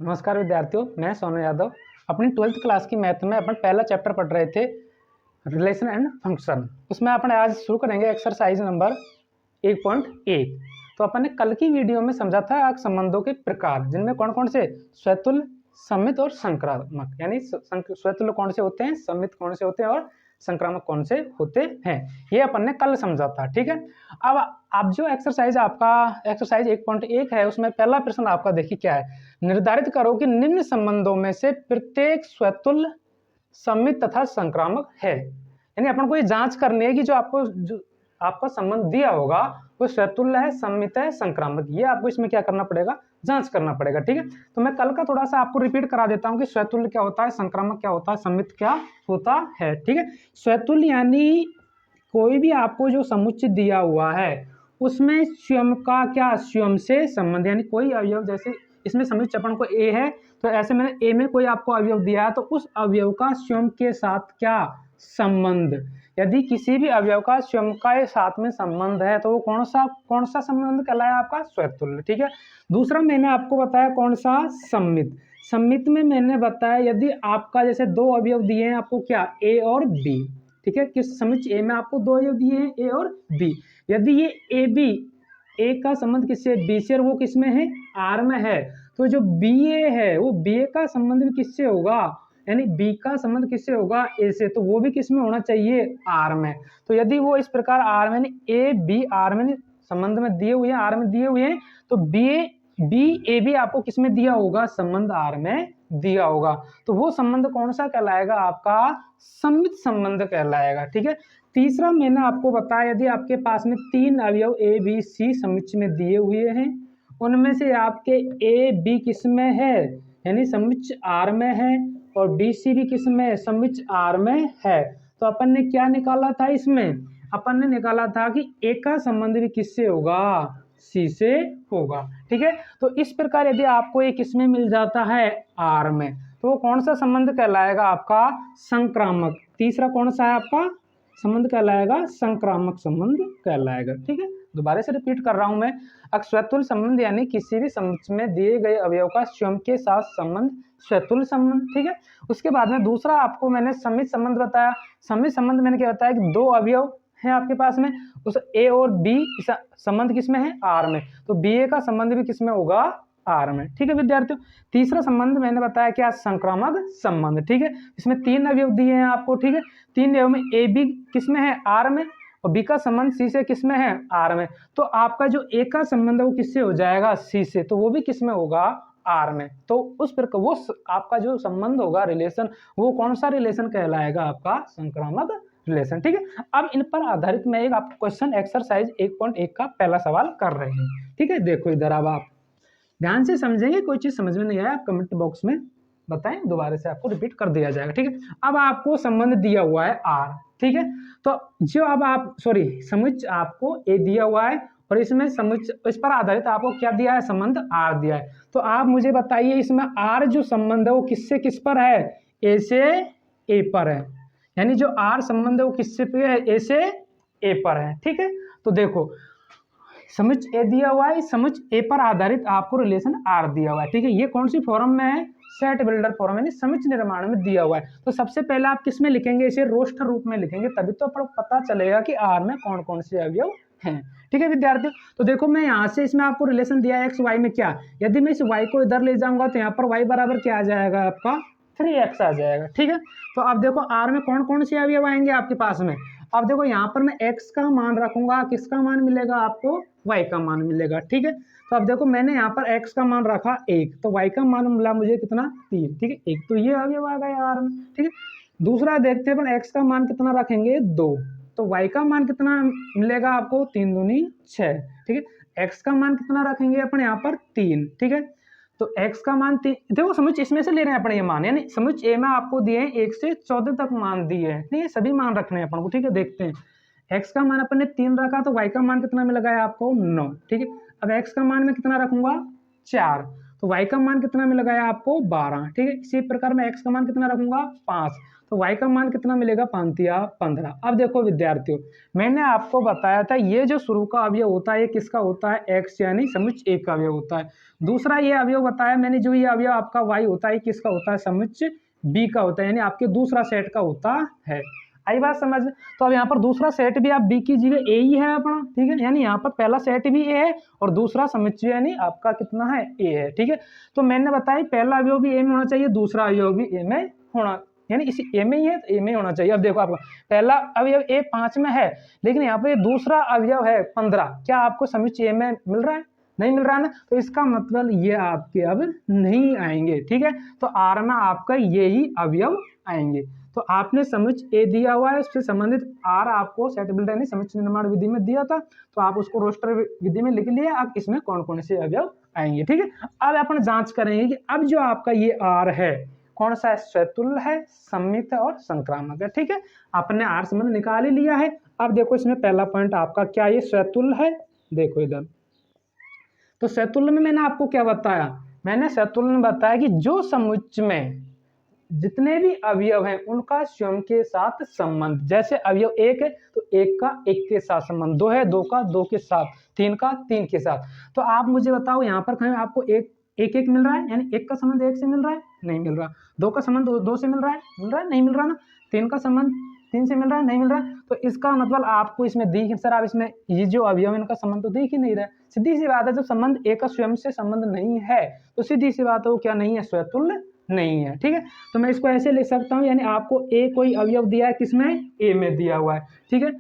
नमस्कार विद्यार्थियों, मैं सोनू यादव। अपनी 12th क्लास की मैथ में अपन पहला चैप्टर पढ़ रहे थे रिलेशन एंड फंक्शन। उसमें अपन आज शुरू करेंगे एक्सरसाइज नंबर 1.1। तो अपन ने कल की वीडियो में समझा था संबंधों के प्रकार, जिनमें कौन कौन से स्वतुल्य, सममित और संक्रामक, यानी स्वतुल्य कौन से होते हैं, सममित कौन से होते हैं और संक्रामक कौन से होते हैं, ये अपन ने कल समझा था। ठीक है, अब आप जो एक्सरसाइज 1.1 है, उसमें पहला प्रश्न आपका देखिए क्या है। निर्धारित करो कि निम्न संबंधों में से प्रत्येक स्वतुल्य, सममित तथा संक्रामक है। यानी अपन को ये जांच करनी है कि जो आपका संबंध दिया होगा वो स्वतुल्य है, सममित है, संक्रामक। ये आपको इसमें क्या करना पड़ेगा, जांच करना पड़ेगा। ठीक है, तो मैं कल का थोड़ा सा आपको रिपीट करा देता हूं कि स्वतुल्य क्या होता है, संक्रामक क्या होता है, सममित क्या होता है। ठीक है, स्वतुल्य यानी कोई भी आपको जो समुच्चय दिया हुआ है उसमें स्वयं का क्या, स्वयं से संबंध, यानी कोई अवयव, जैसे इसमें समुच्चय अपन को ए है तो ऐसे मैंने ए में कोई आपको अवयव दिया है तो उस अवयव का स्वयं के साथ क्या संबंध। यदि किसी भी अवयव का स्वयं के साथ में संबंध है तो वो कौन सा संबंध कहलाया, आपका स्वतुल्य। ठीक है, दूसरा मैंने आपको बताया कौन सा, सम्मित। सम्मित में मैंने बताया यदि आपका जैसे दो अवयव दिए हैं आपको, क्या, ए और बी। ठीक है, किस समुच्चय ए में आपको दो अवयव दिए हैं, ए और बी। यदि ये ए बी, ए का संबंध किससे, बी से, और वो किसमें है, आर में है, तो जो बी ए है वो बी ए का संबंध भी किससे होगा, यानी बी का संबंध किससे होगा, ए से, तो वो भी किसमें होना चाहिए, आर में। तो यदि वो इस प्रकार आर में, ए बी आर में संबंध में दिए हुए हैं, आर में दिए हुए हैं, तो बी ए बी आपको किसमें दिया होगा, संबंध आर में दिया होगा। तो वो संबंध कौन सा कहलाएगा, आपका सम्मित संबंध कहलाएगा। ठीक है, तीसरा मैंने आपको बताया यदि आपके पास में तीन अवयव ए बी सी समुच्चय में दिए हुए हैं, उनमें से आपके ए बी किस में है, यानी समुच्चय आर में है, और बी सी भी किस में, समुच्चय आर में है, तो अपन ने क्या निकाला था, इसमें अपन ने निकाला था कि ए का संबंध भी किससे होगा, सी से होगा। ठीक है, तो इस प्रकार यदि आपको एक किसमें मिल जाता है, आर में, तो वो कौन सा संबंध कहलाएगा, आपका संक्रामक। तीसरा कौन सा है आपका संबंध कहलाएगा, संक्रामक संबंध कहलाएगा। ठीक है, दोबारा से रिपीट कर रहा हूं मैं। स्वतुल्य संबंध यानी किसी भी समुच्चय में दिए गए अवयव का स्वयं के साथ संबंध, स्वतुल्य संबंध। ठीक है, उसके बाद में दूसरा आपको मैंने सम्मित संबंध बताया। सम्मित संबंध मैंने क्या बताया कि दो अवयव है आपके पास में, उस ए और बी संबंध किसमें है, आर में, तो बी ए का संबंध भी किसमें होगा, आर में। ठीक है विद्यार्थियों, तीसरा संबंध मैंने बताया क्या, संक्रामक संबंध। ठीक है, इसमें तीन अवयव दिए हैं आपको। ठीक है, तीन अवयव में ए बी किसमें है, आर में, और बी का संबंध सी से किसमें है, आर में, तो आपका जो ए का संबंध है वो किससे हो जाएगा, सी से, तो वो भी किसमें होगा, आर में। तो उस प्रकार वो आपका जो संबंध होगा, रिलेशन, वो कौन सा रिलेशन कहलाएगा, आपका संक्रामक रिलेशन। ठीक है, अब इन पर आधारित मैं एक आपको क्वेश्चन एक्सरसाइज 1.1 का पहला सवाल कर रहे हैं। ठीक है, देखो इधर अब आप ध्यान से समझेंगे, कोई चीज समझ में नहीं आया आप कमेंट बॉक्स में बताएं, दोबारा से आपको रिपीट कर दिया जाएगा। ठीक है, अब आपको संबंध दिया हुआ है आर। ठीक है, तो जो अब आप समुच्चय आपको ए दिया हुआ है और इसमें समुच्चय, इस पर आधारित आपको क्या दिया है, संबंध आर दिया है। तो आप मुझे बताइए इसमें आर जो संबंध है वो किससे किस पर है, ए से ए पर है, यानी जो आर संबंध है वो किससे पे है, ए से ए पर है। ठीक है, तो देखो समुच्चय ए दिया हुआ है, समुच्चय ए पर आधारित आपको रिलेशन आर दिया हुआ है। ठीक है, ये कौन सी फॉर्म में है, सेट बिल्डर फॉर्म, यानी समुच्चय निर्माण में दिया हुआ है। तो सबसे पहले आप किस में लिखेंगे, इसे रोस्टर रूप में लिखेंगे, तभी तो आपको पता चलेगा कि आर में कौन कौन से अवयव हैं। ठीक है विद्यार्थियों, तो देखो मैं यहाँ से इसमें आपको रिलेशन दिया है एक्स वाई में, क्या, यदि मैं इस वाई को इधर ले जाऊंगा तो यहाँ पर वाई बराबर क्या आ जाएगा, आपका 3x आ जाएगा। ठीक है, तो अब देखो आर में कौन कौन से अवयव आएंगे आपके पास में। अब देखो यहाँ पर मैं x का मान रखूंगा, किसका मान मिलेगा आपको, y का मान मिलेगा। ठीक है, तो अब देखो मैंने यहाँ पर x का मान रखा 1, तो y का मान मिला मुझे कितना, 3। ठीक है, 1, तो ये अवयव आ गया आर में। ठीक है, दूसरा देखते हैं अपन x का मान कितना रखेंगे, 2, तो y का मान कितना मिलेगा आपको, 3 दूनी 6। ठीक है, x का मान कितना रखेंगे अपन यहाँ पर, 3। ठीक है, तो x का मान देखो समुच्चय इसमें से ले रहे हैं अपन ये मान, यानी समुच्चय ए में आपको दिए हैं 1 से 14 तक मान दिए हैं। नहीं, सभी मान रखने हैं अपन को। ठीक है, देखते हैं x का मान अपन ने 3 रखा, तो y का मान कितना मिल गया आपको, 9। ठीक है, अब x का मान में कितना रखूंगा, 4, तो y का मान कितना मिल गया आपको 12, ठीक है। इसी प्रकार मैं x का मान कितना रखूंगा 5, तो y का मान कितना मिलेगा 5 या 15। अब देखो विद्यार्थियों, मैंने आपको बताया था ये जो शुरू का अवयव होता है ये किसका होता है, x यानी समुच्चय एक का अवयव होता है। दूसरा ये अवयव बताया मैंने, जो ये अवयव आपका y होता है किसका होता है, समुच्चय b का होता है, यानी आपके दूसरा सेट का होता है। आई बात समझ में। तो अब यहाँ पर दूसरा सेट भी आप बी कीजिएगा, ए ही है अपना, ठीक है। यानी यहाँ पर पहला सेट भी ए है और दूसरा समुच्चय यानी आपका कितना है, ए है, ठीक है। तो मैंने बताया पहला अवयव भी ए में होना चाहिए, दूसरा अवयव भी ए में होना, यानी इसी ए में ही है तो ए में होना चाहिए। अब देखो आपका पहला अवयव ए 5 में है, लेकिन यहाँ पे दूसरा अवयव है 15, क्या आपको समुच्चय ए में मिल रहा है, नहीं मिल रहा है ना। तो इसका मतलब ये आपके अब नहीं आएंगे, ठीक है। तो आर में आपका ये ही अवयव आएंगे। तो आपने समुच्चय ए दिया हुआ है, उससे संबंधित आर आपको सेट बिल्डर यानी समुच्चय निर्माण विधि में दिया था, तो आप उसको रोस्टर विधि में लिख लिया। अब इसमें कौन कौन से अवयव आएंगे, ठीक है। अब अपन जांच करेंगे कि अब जो आपका ये आर है कौन सा है, स्वतुल्य है, सममित है और संक्रामक है, ठीक है। आपने आर संबंध निकाल ही लिया है। अब देखो इसमें पहला पॉइंट आपका क्या, ये स्वतुल्य है। देखो इधर तो स्वतुल्य में मैंने आपको क्या बताया, मैंने स्वतुल्य में बताया कि जो समुच्चय में जितने भी अवयव हैं उनका स्वयं के साथ संबंध, जैसे अवयव एक है तो एक का एक के साथ संबंध, दो है दो का दो के साथ, तीन का तीन के साथ। तो आप मुझे बताओ यहाँ पर कहीं आपको एक एक मिल रहा है, यानी एक का संबंध एक से मिल रहा है, नहीं मिल रहा। दो का संबंध दो से मिल रहा है, नहीं मिल रहा ना। तीन का संबंध तीन से मिल रहा है, नहीं मिल रहा। तो इसका मतलब आपको इसमें दिख, सर आप इसमें ये जो अवयव इनका संबंध तो दिख ही नहीं रहा है। सीधी सी बात है, जब संबंध एक का स्वयं से संबंध नहीं है तो सीधी सी बात है वो क्या नहीं है, स्वतुल्य नहीं है, ठीक है। तो मैं इसको ऐसे लिख सकता हूँ, यानी आपको ए कोई अवयव दिया है, किसमें, ए में दिया हुआ है, ठीक है।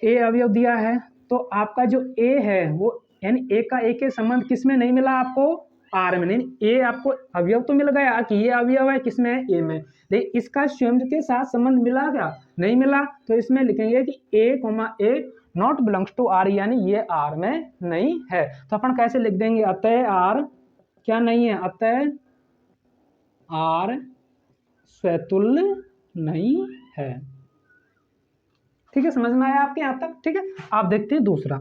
ए अवयव दिया है तो आपका जो ए है वो यानी ए का ए के संबंध किसमें नहीं मिला आपको, आर में। नहीं, ए आपको अवयव तो मिल गया कि ये अवयव है किसमें, ए में, लेकिन इसका स्वयं के साथ संबंध मिला क्या, नहीं मिला। तो इसमें लिखेंगे कि ए नॉट बिलोंग्स टू आर, यानी ये आर में नहीं है। तो अपन कैसे लिख देंगे, अतः आर क्या नहीं है, अतः आर स्वतुल्य नहीं है, ठीक है। समझ में आया आपके यहाँ तक, ठीक है। आप देखते हैं दूसरा,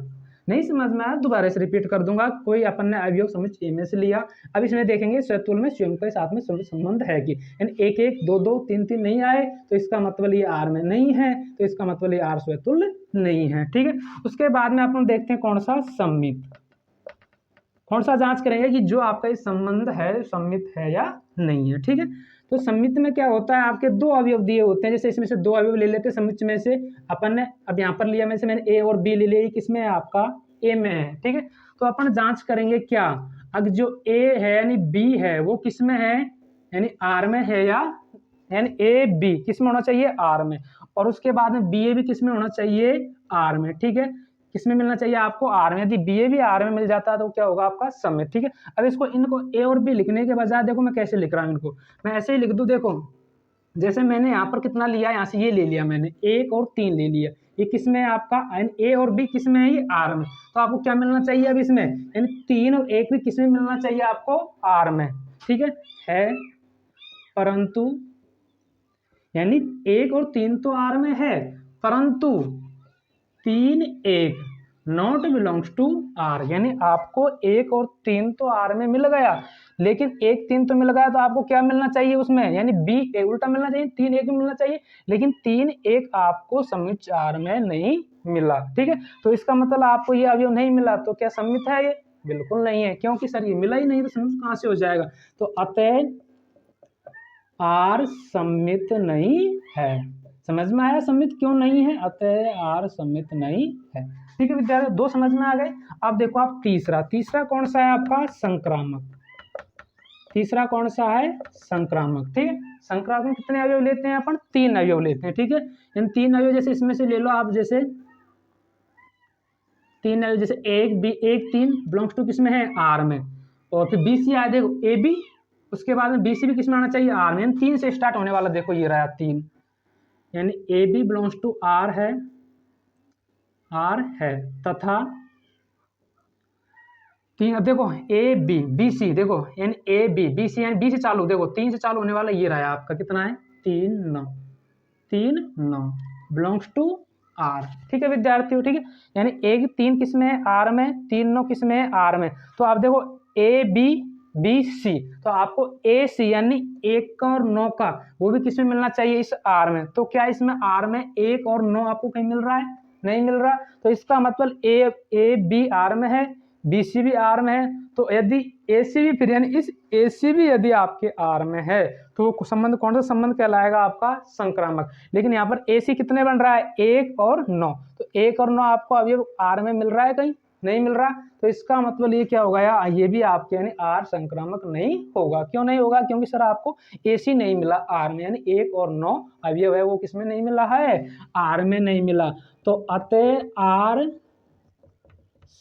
नहीं समझ में आया दोबारा से रिपीट कर दूंगा। कोई अपन ने अवयव समुच्चय ए में से लिया, अब इसमें देखेंगे स्वतुल्य में स्वयं के साथ में संबंध है कि, यानी एक एक दो दो तीन तीन नहीं आए तो इसका मतलब ये आर में नहीं है, तो इसका मतलब ये आर स्वतुल्य नहीं है, ठीक है। उसके बाद में अपन देखते हैं कौन सा, सम्मित। कौन सा जांच करेंगे कि जो आपका ये संबंध है सम्मित है या नहीं है, ठीक है। तो सम्मित में क्या होता है, आपके दो अवयव दिए होते हैं, जैसे इसमें से दो अवयव ले लेते हैं समुच्चय में से, अपन ने अब यहाँ पर लिया में से मैंने ए और बी ले लिया, किसमें है आपका, ए में है, ठीक है। तो अपन जांच करेंगे क्या, अगर जो ए है यानी बी है वो किसमें है, यानी आर में है, या यानी ए बी किसमें होना चाहिए, आर में, और उसके बाद में बी ए भी किसमें होना चाहिए, आर में, ठीक है। किसमें मिलना चाहिए आपको, आर में। यदि बी ए भी आर में मिल जाता है तो क्या होगा आपका सम्मित, ठीक है। अब इसको इनको ए और बी लिखने के बजाय देखो मैं कैसे लिख रहा हूँ इनको, मैं ऐसे ही लिख दूं। देखो जैसे मैंने यहाँ पर कितना लिया, यहाँ से ये ले लिया मैंने, एक और तीन ले लिया, ये किसमें है आपका, ए और बी किसमें है, ये आर में। तो आपको क्या मिलना चाहिए अब इसमें, यानी तीन और एक भी किसमें मिलना चाहिए आपको, आर में, ठीक है। परंतु यानी एक और तीन तो आर में है, परंतु तीन एक नॉट बिलोंग्स टू आर, यानी आपको एक और तीन तो आर में मिल गया, लेकिन एक तीन तो मिल गया, तो आपको क्या मिलना चाहिए उसमें, यानी बी ए उल्टा मिलना चाहिए, तीन एक मिलना चाहिए, लेकिन तीन एक आपको समुच्चय आर में नहीं मिला, ठीक है। तो इसका मतलब आपको ये अवयव नहीं मिला, तो क्या सम्मित है ये, बिल्कुल नहीं है, क्योंकि सर ये मिला ही नहीं तो सम्मित कहां से हो जाएगा। तो अतः आर सम्मित नहीं है। समझ में आया सम्मित क्यों नहीं है, अतः आर सम्मित नहीं है, ठीक है विद्यार्थी, दो समझ में आ गए। अब देखो आप तीसरा कौन सा है आपका, संक्रामक। तीसरा कौन सा है, संक्रामक, ठीक है। संक्रामक में कितने अवयव लेते हैं अपन, तीन अवयव लेते हैं, ठीक है। इन तीन अवयव जैसे इसमें से ले लो आप, जैसे तीन अवयव जैसे एक तीन बिलोंग्स टू किसमें है, आर में, और फिर बी सी आया देखो ए बी, उसके बाद में बी सी भी किसमें आना चाहिए, आर में। तीन से स्टार्ट होने वाला देखो ये रहा तीन, यानी A B belongs to R है तथा तीन, अब देखो ए बी बी सी, देखो यानी ए बी बी सी, यानी बी से चालू, देखो तीन से चालू होने वाला ये रहा आपका, कितना है, तीन नौ बिलोंग्स टू आर, ठीक है विद्यार्थियों, ठीक है। यानी एक तीन किसमें है, आर में, तीन नौ किसमें है, आर में। तो आप देखो ए बी बी सी, तो आपको ए सी यानी 1 और 9 का वो भी किसमें मिलना चाहिए, इस आर में। तो क्या इसमें आर में 1 और 9 आपको कहीं मिल रहा है, नहीं मिल रहा। तो इसका मतलब ए बी आर में है, बी सी भी आर में है, तो यदि ए सी भी फिर यानी इस ए सी भी यदि आपके आर में है तो वो संबंध कौन सा संबंध कहलाएगा, आपका संक्रामक। लेकिन यहाँ पर ए सी कितने बन रहा है, 1 और 9, तो 1 और 9 आपको अभी आर में मिल रहा है, कहीं नहीं मिल रहा। तो इसका मतलब ये क्या होगा यार, ये भी आपके यानी आर संक्रामक नहीं होगा। क्यों नहीं होगा, क्योंकि सर आपको ए सी नहीं मिला आर में, यानी 1 और 9 अवयव है वो किसमें नहीं मिला है, आर में नहीं मिला। तो अतः आर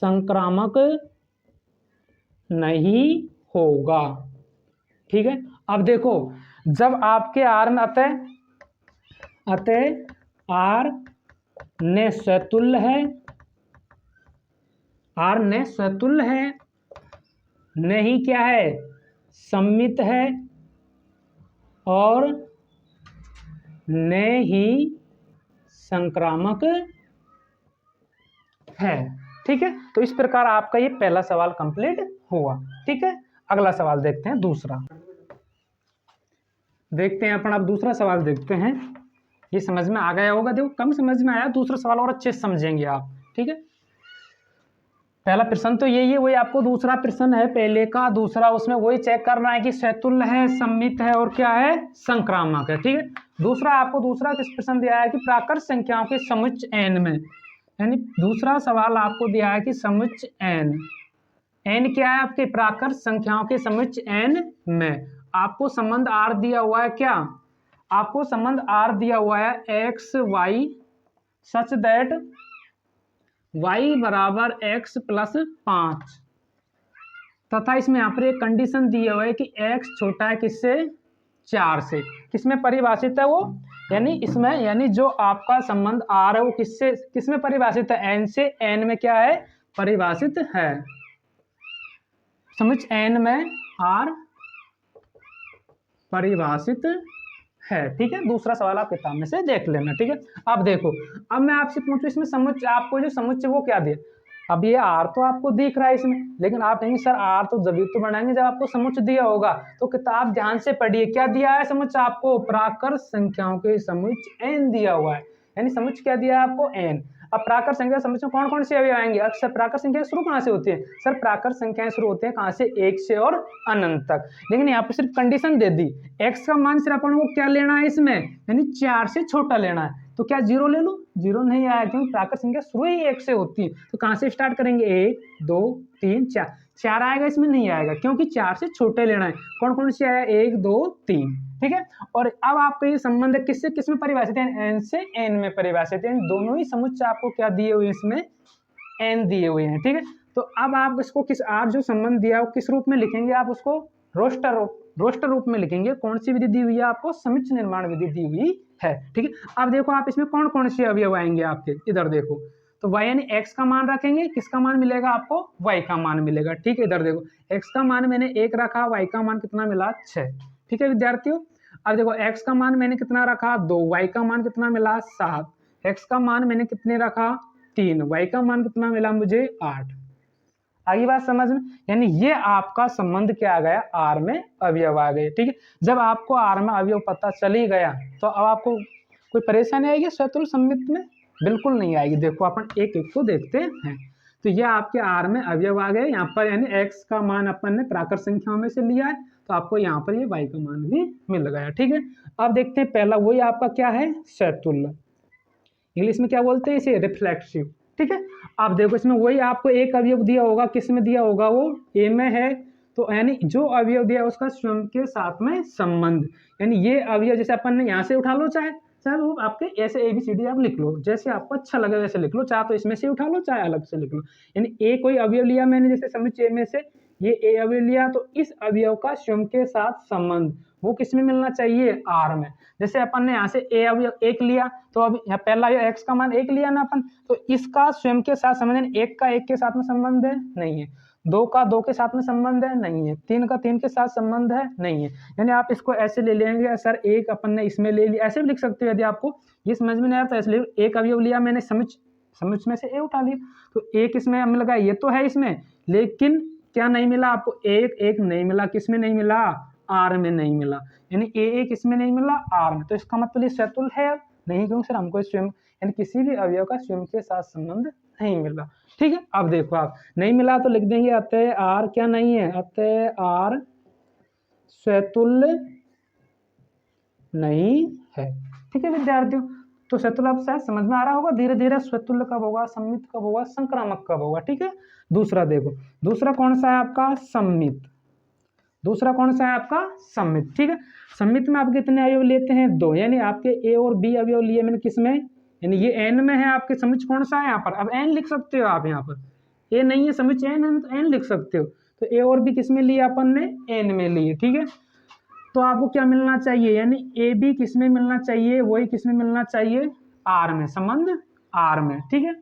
संक्रामक नहीं होगा। ठीक है, अब देखो जब आपके आर में अतः आर ने स्वतुल्य है, आर ने स्वतुल्य है, नहीं क्या है, सम्मित है, और न ही संक्रामक है। ठीक है, तो इस प्रकार आपका ये पहला सवाल कंप्लीट हुआ। ठीक है, अगला सवाल देखते हैं, दूसरा देखते हैं अपन। अब दूसरा सवाल देखते हैं, ये समझ में आ गया होगा, देखो कम समझ में आया, दूसरा सवाल और अच्छे से समझेंगे आप। ठीक है, पहला प्रश्न तो यही है, वही आपको दूसरा प्रश्न है पहले का, दूसरा उसमें वही चेक करना है कि स्वतुल्य है, सम्मित है, और क्या है, संक्रामक है। ठीक है, दूसरा आपको दूसरा किस प्रश्न दिया है कि प्राकृत संख्याओं के समुच्चय n में, यानी दूसरा सवाल आपको दिया है कि समुच्चय n क्या है, आपके प्राकृत संख्याओं के समुच्चय n में आपको संबंध r दिया हुआ है। क्या आपको संबंध r दिया हुआ है, x y such that y बराबर x प्लस 5, तथा इसमें यहाँ पर एक कंडीशन दिया हुआ है कि x छोटा है किससे, 4 से। किसमें परिभाषित है वो, यानी इसमें, यानी जो आपका संबंध r है वो किससे किसमें परिभाषित है, n से। n में क्या है, परिभाषित है, समुच्चय n में r परिभाषित है। ठीक है, दूसरा सवाल आप किताब में से देख लेना। ठीक है, अब देखो, अब मैं आपसे पूछूं इसमें समुच्चय, आपको जो समुच्चय वो क्या दिया, अब ये आर तो आपको दिख रहा है इसमें, लेकिन आप कहेंगे सर आर तो जब तो बनाएंगे जब आपको समुच्चय दिया होगा। तो किताब ध्यान से पढ़िए, क्या दिया है समुच्चय आपको, प्राकृत संख्याओं के समुच्चय n दिया हुआ है, यानी समुच्चय क्या दिया है आपको, n। अब प्राकृत संख्या समुच्चय कौन कौन से अवयव आएंगे, अक्सर प्राकृत संख्या शुरू कहाँ से होती है, सर प्राकृत संख्याएं शुरू होते हैं कहाँ से, 1 से और अनंत तक। लेकिन यहाँ पे सिर्फ कंडीशन दे दी, x का मान सिर्फ अपन को क्या लेना है इसमें, यानी 4 से छोटा लेना है। तो क्या 0 ले लो, 0 नहीं आया, क्योंकि प्राकृत संख्या शुरू ही 1 से होती है। तो कहाँ से स्टार्ट करेंगे, 1 2 3 4, 4 आएगा इसमें, नहीं आएगा, क्योंकि 4 से छोटे लेना है। कौन कौन से आया, 1 2 3। ठीक है, और अब आपका ये संबंध किससे किसमें परिभाषित है, n से n में परिभाषित है। दोनों ही समुच्चय आपको क्या दिए हुए हैं, इसमें n दिए हुए हैं। ठीक है, तो अब आप इसको किस आर जो संबंध दिया है वो किस रूप में लिखेंगे, आप उसको रोस्टर रूप में लिखेंगे। कौन सी विधि दी हुई है आपको, समुच्चय निर्माण विधि दी हुई है। ठीक है, अब देखो आप इसमें कौन कौन से अवयव आएंगे आपके, इधर देखो, तो y यानी x का मान रखेंगे, किसका मान मिलेगा आपको, y का मान मिलेगा। ठीक है, इधर देखो x का मान मैंने 1 रखा, y का मान कितना मिला, 6। ठीक है विद्यार्थियों, अब देखो x का मान मैंने कितना रखा, 2, y का मान कितना मिला, 7, x का मान मैंने कितने रखा, 3, y का मान कितना मिला मुझे, 8। आगे बात समझ में, यानी ये आपका संबंध क्या आ गया, आर में अवयव आ गए। ठीक है, जब आपको आर में अवयव पता चल ही गया तो अब आपको कोई परेशानी आएगी स्वतुल्य सम्मित में, बिल्कुल नहीं आएगी। देखो अपन एक एक को देखते हैं, तो ये आपके आर में अवयव आ गए। यहाँ पर यानी x का मान अपन ने प्राकृत संख्याओं में से लिया है, तो आपको यहाँ पर ये y का मान भी मिल गया। ठीक है, अब देखते हैं पहला, वही आपका क्या है, स्वतुल्य, इंग्लिश में क्या बोलते हैं इसे, रिफ्लेक्सिव। ठीक है, आप देखो इसमें वही आपको एक अवयव दिया होगा, किस में दिया होगा, वो ए में है, तो यानी जो अवयव दिया उसका स्वयं के साथ में संबंध, यानी ये अवयव जैसे अपन ने यहाँ से उठा लो, चाहे वो आपके ऐसे ABCD आप लिख लो, जैसे आपको अच्छा लगे वैसे लिख लो, चाहे तो इसमें से उठा लो चाहे अलग से लिख लो। यानी ए कोई अवयव लिया मैंने, जैसे समुच्चय में से ये ए अवयव लिया, तो इस अवयव का स्वयं के साथ संबंध वो किस में मिलना चाहिए, आर में। जैसे अपन ने यहाँ से ए अवयव 1 लिया, तो अब यहाँ पहला x का मान 1 लिया ना अपन, तो इसका स्वयं के साथ संबंध, 1 का 1 के साथ में संबंध है, नहीं है, 2 का 2 के साथ में संबंध है, नहीं है, 3 का 3 के साथ संबंध है, नहीं है। यानी आप इसको ऐसे ले लेंगे, सर एक अपन ने इसमें ले लिया, ऐसे भी लिख सकते हो। यदि आपको ये समझ में नहीं आ रहा तो इसलिए एक अवयव लिया मैंने, समुच्चय में से ए उठा लिया, तो एक इसमें मिल गया, ये तो है इसमें, लेकिन क्या नहीं मिला आपको, एक एक नहीं मिला, किस में नहीं मिला, आर में नहीं मिला, यानी ए किस में नहीं मिला, आर में। तो इसका मतलब ये स्वतुल्य है नहीं, क्योंकि सर हमको स्वयं यानी किसी भी अवयव का स्वयं के साथ संबंध नहीं मिला। ठीक है, अब देखो आप नहीं मिला तो लिख देंगे अतः आर क्या नहीं है, अतः आर स्वतुल्य नहीं है। ठीक है विद्यार्थियों, तो स्वतुल्य आप शायद समझ में आ रहा होगा धीरे धीरे, स्वतुल्य कब होगा, सम्मित कब होगा, संक्रामक कब होगा। ठीक है, दूसरा देखो, दूसरा कौन सा है आपका, सम्मित। दूसरा कौन सा है आपका, सम्मित। ठीक है, सम्मित में आप कितने अवयव लेते हैं, 2, यानी आपके ए और बी अवयव लिए मैंने किस में, यानी ये एन में है आपके, समुच्चय कौन सा है यहाँ पर, अब एन लिख सकते हो आप, यहाँ पर ए नहीं है समुच्चय एन है तो एन लिख सकते हो। तो ए और बी किस में लिए अपन ने, एन में लिए। ठीक है, तो आपको क्या मिलना चाहिए, यानी ए बी किस में मिलना चाहिए, वही किस में मिलना चाहिए, आर में, संबंध आर में। ठीक है,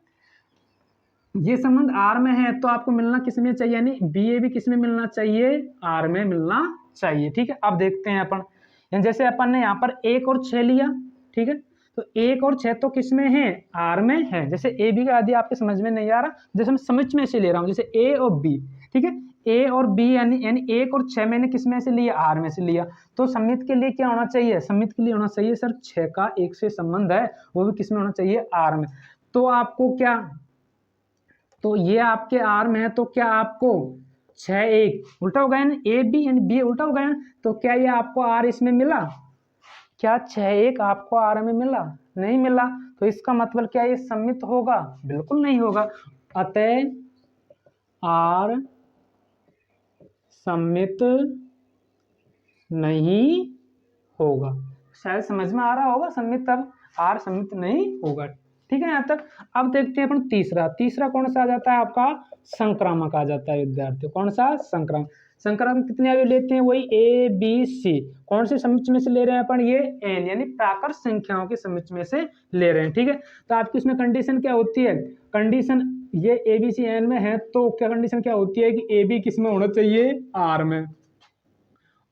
ये संबंध आर में है तो आपको मिलना किस में चाहिए, यानी बी ए भी किस में मिलना चाहिए, आर में मिलना चाहिए। ठीक है, अब देखते हैं अपन, यानी जैसे अपन ने यहाँ पर 1 और 6 लिया। ठीक है, तो 1 और 6 तो किस में है, आर में है। जैसे ए बी का यदि आपके समझ में नहीं आ रहा, जैसे मैं समुच्चय में से ले रहा हूँ, जैसे ए और बी। ठीक है, ए और बी यानी 1 और 6 मैंने किस में से लिया, आर में से लिया। तो सम्मित के लिए क्या होना चाहिए, सम्मित के लिए होना चाहिए सर 6 का 1 से संबंध है, वो भी किस में होना चाहिए, आर में। तो आपको क्या, तो ये आपके आर में है, तो क्या आपको 6 1 उल्टा हो गया ना, ए बी यानी बी उल्टा हो गया, तो क्या ये आपको आर इसमें मिला, क्या 6 1 आपको आर में मिला, नहीं मिला। तो इसका मतलब क्या ये सम्मित होगा, बिल्कुल नहीं होगा। अतः आर सम्मित नहीं होगा। शायद समझ में आ रहा होगा, सम्मित, अब आर सम्मित नहीं होगा। ठीक है यहाँ तक। अब देखते हैं अपन तीसरा, तीसरा कौन सा आ जाता है आपका, संक्रामक आ जाता है विद्यार्थियों। कौन सा, संक्रामक। संक्रामक कितने अवयव लेते हैं, वही ए बी सी। कौन से समुच्चय में से ले रहे हैं अपन, ये एन, यानी प्राकृत संख्याओं के समुच्चय में से ले रहे हैं। ठीक है, तो आपकी उसमें कंडीशन क्या होती है, कंडीशन ये ए बी सी एन में है तो क्या कंडीशन क्या होती है कि ए बी किस में होना चाहिए, आर में,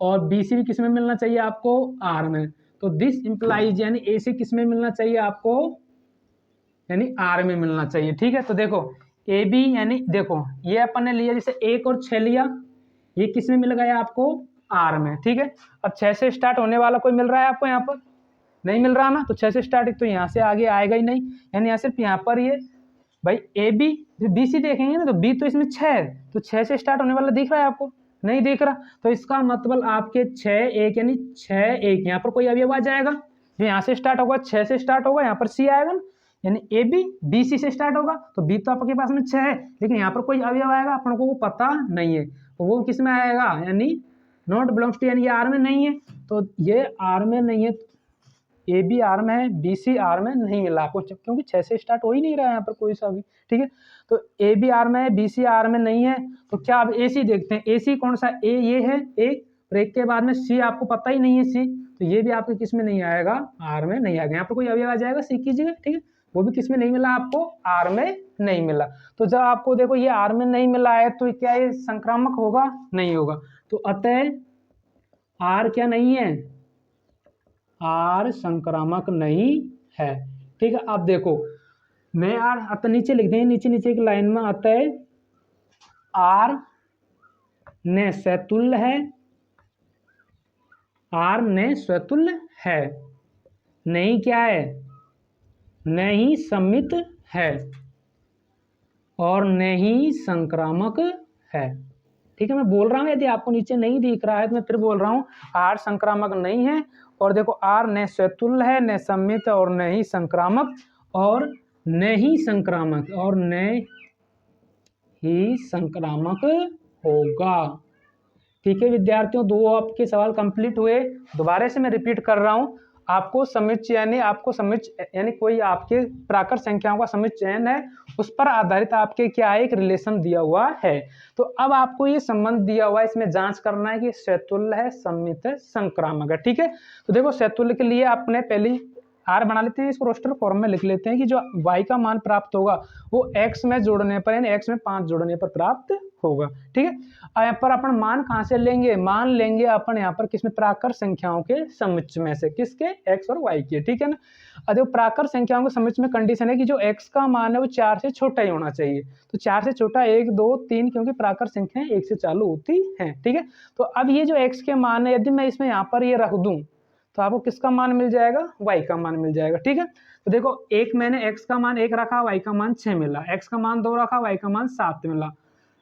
और बी सी भी किस में मिलना चाहिए आपको, आर में। तो दिस इंप्लाइज यानी ए सी किस में मिलना चाहिए आपको, यानी आर में मिलना चाहिए। ठीक है, तो देखो ए बी यानी देखो ये अपन ने लिया, जैसे 1 और 6 लिया, ये किस में मिल गया आपको, आर में। ठीक है, अब 6 से स्टार्ट होने वाला कोई मिल रहा है आपको यहाँ पर, नहीं मिल रहा ना, तो 6 से स्टार्ट तो यहाँ से आगे आएगा ही नहीं, यानी यहाँ सिर्फ यहाँ पर ये भाई ए बी, बी सी देखेंगे ना तो बी तो इसमें 6 है, तो 6 से स्टार्ट होने वाला दिख रहा है आपको, नहीं दिख रहा। तो इसका मतलब आपके 6 1 यानी 6 1 यहाँ पर कोई अवयव आ जाएगा, जो यहाँ से स्टार्ट होगा 6 से स्टार्ट होगा, यहाँ पर सी आएगा ना, यानी ए बी बी सी से स्टार्ट होगा, तो बी तो आपके पास में 6 है, लेकिन यहाँ पर कोई अवयव आएगा अपन को वो पता नहीं है, तो वो किस में आएगा, यानी नॉट बिलोंग्स टू, यानी ये आर में नहीं है। तो ये आर में नहीं है, ए बी आर में है, बी सी आर में नहीं मिला आपको, क्योंकि 6 से स्टार्ट हो ही नहीं रहा है यहाँ पर कोई सा भी। ठीक है, तो ए बी आर में है, बी सी आर में नहीं है, तो क्या अब ए सी देखते हैं, ए सी कौन सा, ए ये है एक, और एक के बाद में सी आपको पता ही नहीं है सी, तो ये भी आपके किस में नहीं आएगा, आर में नहीं आएगा। यहाँ पर कोई अवयव आ जाएगा सी कीजिएगा। ठीक है, वो भी किस में नहीं मिला आपको, आर में नहीं मिला। तो जब आपको देखो ये आर में नहीं मिला है तो क्या ये संक्रामक होगा, नहीं होगा। तो अतः आर क्या नहीं है, आर संक्रामक नहीं है। ठीक है, अब देखो मैं आर अतः नीचे लिख देंगे, नीचे नीचे एक लाइन में, अतः आर ने स्वतुल्य है, आर ने स्वतुल्य है, नहीं क्या है, नहीं सम्मित है, और नहीं संक्रामक है। ठीक है, मैं बोल रहा हूँ, यदि आपको नीचे नहीं दिख रहा है तो मैं फिर बोल रहा हूँ, आर संक्रामक नहीं है, और देखो आर न स्वतुल्य है, न सम्मित, और न ही संक्रामक, और न ही संक्रामक, और न ही संक्रामक होगा। ठीक है विद्यार्थियों, 2 आपके सवाल कंप्लीट हुए। दोबारा से मैं रिपीट कर रहा हूँ, आपको समुच्चय यानी आपको समुच्चय यानी कोई आपके प्राकृत संख्याओं का समुच्चय चयन है, उस पर आधारित आपके क्या है, एक रिलेशन दिया हुआ है। तो अब आपको ये संबंध दिया हुआ है, इसमें जांच करना है कि स्वतुल्य है, सम्मित है, संक्रामक है। ठीक है, तो देखो स्वतुल्य के लिए आपने पहले आर बना लेते हैं, इसको रोस्टर फॉर्म में लिख लेते हैं कि जो y का मान प्राप्त होगा वो x में जोड़ने पर, यानी x में 5 जोड़ने पर प्राप्त होगा। ठीक है, और यहाँ पर अपन मान कहाँ से लेंगे, मान लेंगे अपन यहाँ पर किसमें, प्राकृत संख्याओं के समुच्चय में से, किसके, x और y के। ठीक है ना, और देखो प्राकृत संख्याओं के समुच्चय में कंडीशन है कि जो x का मान है वो 4 से छोटा ही होना चाहिए। तो 4 से छोटा 1 2 3, क्योंकि प्राकृत संख्याएं 1 से चालू होती हैं। ठीक है, तो अब ये जो x के मान है, यदि मैं इसमें यहाँ पर ये रख दूं तो आपको किसका मान मिल जाएगा, y का मान मिल जाएगा। ठीक है, तो देखो एक मैंने x का मान 1 रखा, y का मान 6 मिला, x का मान 2 रखा, y का मान 7 मिला,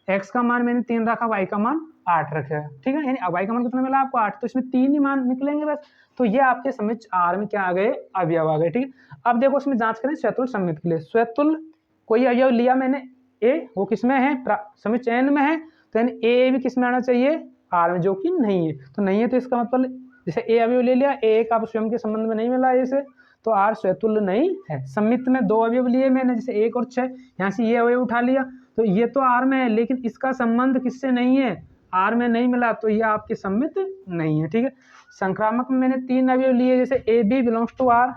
x का मान मैंने 3 रखा, y का मान 8 रखा है। ठीक है, यानी y का मान कितना मिला आपको, 8, तो इसमें 3 ही मान निकलेंगे बस। तो ये आपके समुच्चय R में क्या आ गए, अवयव आ गए। ठीक है, अब देखो इसमें जांच करें स्वतुल्य समिति के लिए। स्वतुल्य कोई अवयव लिया मैंने a, वो किसमें है, समुच्चय n में है, तो यानी a भी किसमें आना चाहिए, R में, जो कि नहीं है। तो नहीं है तो इसका मतलब जैसे a अवयव ले लिया, a एक आप स्वयं के संबंध में नहीं मिला a से, तो R स्वतुल्य नहीं है। समिति में 2 अवयव लिए मैंने, जैसे 1 और 6, यहाँ से ये अवयव उठा लिया, तो ये तो R में है, लेकिन इसका संबंध किससे नहीं है, R में नहीं मिला, तो ये आपके सम्मित नहीं है। ठीक है, संक्रामक में मैंने 3 अवयव लिए, जैसे A B belongs to R,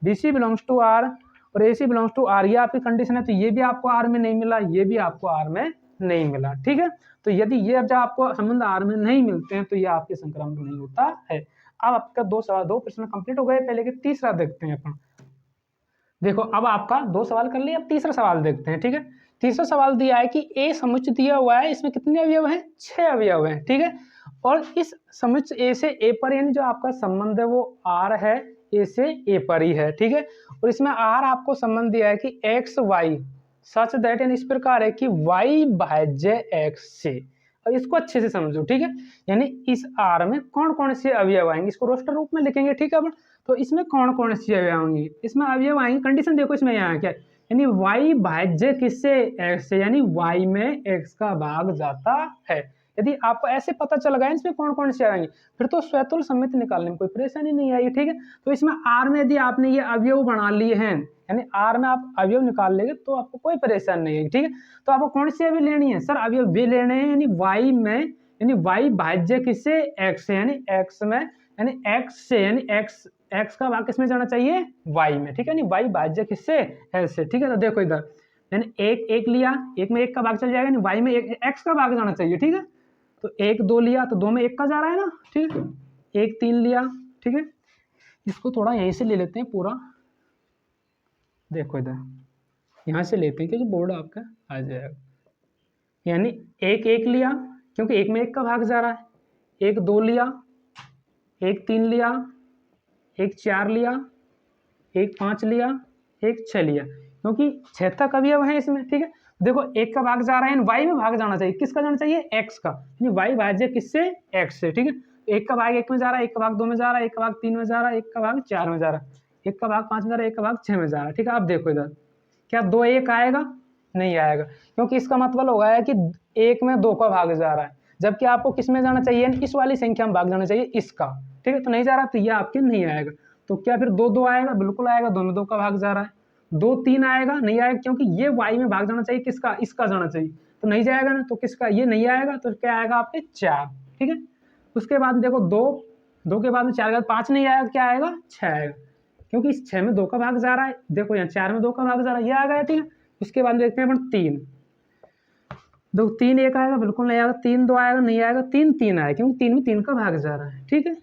B C belongs to R और A C belongs to R, ये आपकी कंडीशन है, तो ये भी आपको R में नहीं मिला, ये भी आपको R में नहीं मिला। ठीक है, तो यदि ये जब आपको संबंध R में नहीं मिलते हैं तो ये आपके संक्रामक नहीं होता है। अब आपका 2 प्रश्न कंप्लीट हो गए, पहले के तीसरा देखते हैं अपन। देखो अब आपका 2 सवाल कर लिए, अब तीसरा सवाल देखते हैं। ठीक है, तीसरा सवाल दिया है कि ए समुच्चय दिया हुआ है, इसमें कितने अवयव हैं, 6 अवयव हैं। ठीक है, और इस समुच्चय ए से ए पर, यानी जो आपका संबंध है वो R है, ए से ए पर ही है। ठीक है, और इसमें R आपको संबंध दिया है कि x y सच दैट, यानी इस प्रकार है कि y भाज्य x से। अब इसको अच्छे से समझो। ठीक है, यानी इस R में कौन कौन से अवयव आएंगे, इसको रोस्टर रूप में लिखेंगे। ठीक है, तो इसमें कौन कौन से अवयव आएंगे, इसमें अवयव आएंगे, कंडीशन देखो इसमें यहाँ क्या, यानी y भाज्य किससे, x से, यानी y में x का भाग जाता है। यदि आपको ऐसे पता चल गया इसमें कौन कौन से आएंगे, फिर तो स्वतुल्य समिति निकालने में कोई परेशानी नहीं आई। ठीक है, तो इसमें R में यदि आपने ये अवयव बना लिए हैं, यानी R में आप अवयव निकाल लेंगे तो आपको कोई परेशानी नहीं है। ठीक है, तो आपको कौन सी अवयव लेनी है, सर अवयव वे लेने हैं, यानी y में, यानी y भाज्य किससे, x से, यानी x में, यानी x से, यानी x का भाग किसमें जाना चाहिए, y में। ठीक है, यानी y भाज्य किससे, s से। ठीक है, तो देखो इधर मैंने एक लिया, एक में 1 का भाग चल जाएगा, यानी y में x का भाग जाना चाहिए। ठीक है, तो 1 2 लिया तो 2 में 1 का जा रहा है ना। ठीक है, 1 3 लिया। ठीक है, इसको थोड़ा यहीं से ले लेते हैं पूरा, देखो इधर यहाँ से लेते हैं क्योंकि बोर्ड आपका आ जाएगा। यानी 1 1 लिया, क्योंकि 1 में 1 का भाग जा रहा है, 1 2 लिया, 1 3 लिया, 1 4 लिया, 1 5 लिया, 1 6 लिया, क्योंकि 6 तक अवयव है इसमें। ठीक है, देखो 1 का भाग जा रहा है, y में भाग जाना चाहिए, किसका जाना चाहिए, x का, यानी y भाज्य किससे, x से। ठीक है, 1 का भाग 1 में जा रहा है, 1 का भाग 2 में जा रहा है, 1 का भाग 3 में जा रहा है, 1 का भाग 4 में जा रहा है, 1 का भाग 5 में जा रहा है, 1 का भाग 6 में जा रहा है। ठीक है, आप देखो इधर क्या 2 1 आएगा, नहीं आएगा, क्योंकि इसका मतलब होगा है कि 1 में 2 का भाग जा रहा है, जबकि आपको किस में जाना चाहिए, इस वाली संख्या में भाग जाना चाहिए, इसका। ठीक है, तो नहीं जा रहा, तो ये आपके नहीं आएगा। तो क्या फिर 2 2 आएगा, बिल्कुल आएगा, 2 में 2 का भाग जा रहा है। 2 3 आएगा, नहीं आएगा, क्योंकि ये y में भाग जाना चाहिए, किसका, इसका जाना चाहिए, तो नहीं जाएगा ना, तो किसका, ये नहीं आएगा, तो क्या आएगा आपके 4। ठीक है, उसके बाद देखो 2 के बाद में 4 के बाद 5 नहीं आएगा, क्या आएगा, 6 आएगा, क्योंकि इस 6 में 2 का भाग जा रहा है, देखो यहाँ 4 में 2 का भाग जा रहा है, ये आ गया। ठीक है, उसके बाद देखते हैं अपन 3, 2 3 1 आएगा, बिल्कुल नहीं आएगा, 3 2 आएगा, नहीं आएगा, 3 3 आएगा, क्योंकि 3 में 3 का भाग जा रहा है। ठीक है,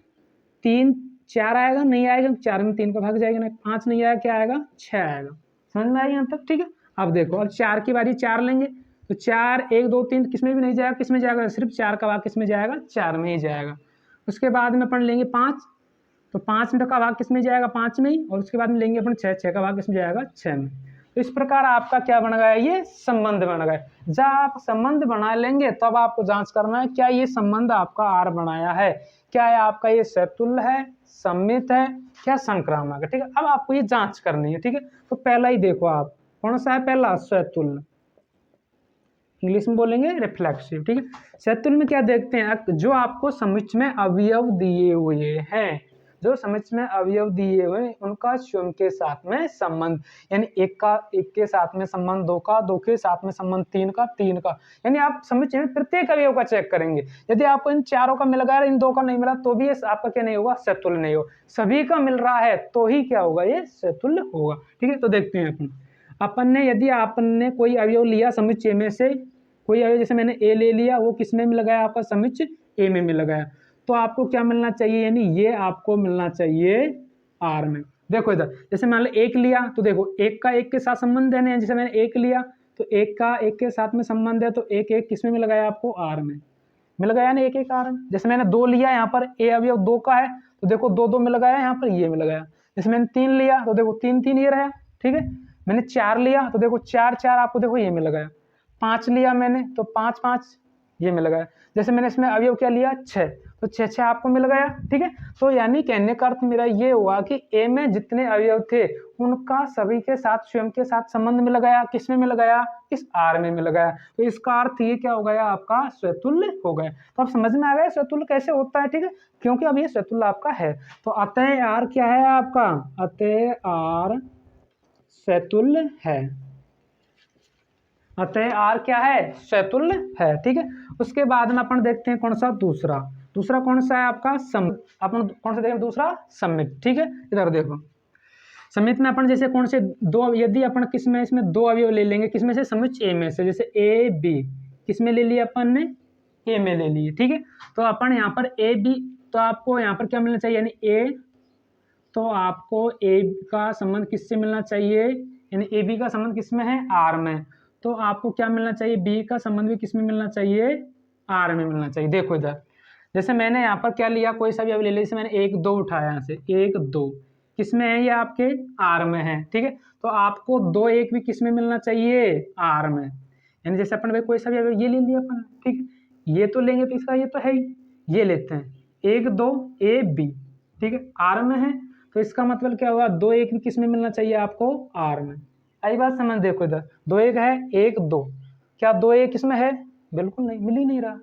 3 4 आएगा, नहीं आएगा, 4 में 3 का भाग जाएगा, नहीं 5 नहीं आएगा, क्या आएगा, 6 आएगा। समझ में आएगा यहाँ तक। ठीक है, अब देखो अब 4 की बारी 4 लेंगे, तो 4 1 2 3 किसमें भी नहीं जाएगा, किसमें जाएगा, सिर्फ 4 का भाग किसमें जाएगा, 4 में ही जाएगा। उसके बाद में अपन लेंगे 5, तो 5 का भाग किसमें जाएगा, 5 में ही, और उसके बाद में लेंगे अपन 6 का भाग किसमें जाएगा, 6 में। तो इस प्रकार आपका क्या बन गया, ये संबंध बन गया। जब आप संबंध बना लेंगे तब आपको जांच करना है क्या ये संबंध आपका R बनाया है, क्या है आपका ये सतुल्य है, सम्मित है, क्या संक्रामक है। ठीक है, अब आपको ये जांच करनी है। ठीक है, तो पहला ही देखो आप कौन सा है, पहला सतुल्य, इंग्लिश में बोलेंगे रिफ्लेक्सिव। ठीक है, सतुल्य में क्या देखते हैं, जो आपको समुच्चय में अवयव दिए हुए हैं, जो समुच्चय में अवयव दिए हुए उनका स्वयं के साथ में संबंध, यानी 1 के साथ में संबंध, 2 का 2 के साथ में संबंध, 3 का 3 का, यानी आप समुच्चय में प्रत्येक अवयव का चेक करेंगे। यदि आपको इन चारों का मिल गया, इन 2 का नहीं मिला, तो भी ये आपका क्या नहीं होगा, सतुल्य नहीं होगा। सभी का मिल रहा है तो ही क्या होगा, ये सतुल्य होगा। ठीक है, तो देखते हैं अपन ने, यदि आपने कोई अवयव लिया समुच्चय में से कोई अवयव जैसे मैंने ए ले लिया, वो किस में मिल गया आपका समुच्चय ए में मिल गया, तो आपको क्या मिलना चाहिए, यानी ये आपको मिलना चाहिए आर में। देखो इधर जैसे मान लो एक लिया तो देखो एक का एक के साथ संबंध है, जैसे मैंने एक लिया तो एक का एक के साथ में संबंध है, तो एक एक किस में मिल गया आपको आर में मिल गया ना, एक एक आर में। जैसे मैंने दो लिया यहाँ पर ए अवयव दो का है तो देखो दो दो मिल गया यहाँ पर ये मिल गया। जैसे मैंने तीन लिया तो देखो तीन तीन ये रहा, ठीक है। मैंने चार लिया तो देखो चार चार आपको देखो ये मिल गया। पांच लिया मैंने तो पांच पांच ये मिल गया। जैसे मैंने इसमें अवयव क्या लिया छह, तो छह छह आपको मिल गया, ठीक है। तो यानी कहने का अर्थ मेरा ये हुआ कि ए में जितने अवयव थे उनका सभी के साथ स्वयं के साथ संबंध मिल गया, किस में मिल गया, इस आर में मिल गया। तो इसका अर्थ ये क्या हो गया आपका स्वतुल्य हो गया। तो अब समझ में आ गया स्वतुल्य कैसे होता है, ठीक है, क्योंकि अब ये स्वतुल्य आपका है। तो अतः आर क्या है आपका, अतः आर स्वतुल्य है, अतः आर क्या है स्वतुल्य है, ठीक है। उसके बाद में अपन देखते हैं कौन सा दूसरा, दूसरा कौन सा है आपका सम, अपन कौन सा देखें दूसरा सममित, ठीक है। इधर देखो सममित में अपन जैसे कौन से दो, यदि अपन किस में इसमें दो अवयव ले लेंगे, किसमें से समुच्चय ए में से, जैसे ए बी किस में ले लिया अपन ने ए में ले लिए, ठीक है। तो अपन यहाँ पर ए बी, तो आपको यहाँ पर क्या मिलना चाहिए, यानी ए, तो आपको ए का संबंध किससे मिलना चाहिए, यानी ए बी का संबंध किसमें है आर में, तो आपको क्या मिलना चाहिए बी का संबंध भी किसमें मिलना चाहिए आर में मिलना चाहिए। देखो इधर जैसे मैंने यहाँ पर क्या लिया, कोई सा भी अभी ले लिया, जैसे मैंने एक दो उठाया यहाँ से, एक दो किसमें है ये आपके आर में है, ठीक है। तो आपको दो एक भी किसमें मिलना चाहिए आर में, यानी जैसे अपन भाई कोई सा भी अभी ये ले लिया अपन, ठीक है, ये तो लेंगे तो इसका ये तो है ही, ये लेते हैं एक दो ए बी, ठीक है, आर में है, तो इसका मतलब क्या हुआ दो एक भी किसमें मिलना चाहिए आपको आर में। आई बात समझ, देखो इधर दो एक है एक दो, क्या दो एक किसमें है, बिल्कुल नहीं, मिल ही नहीं रहा,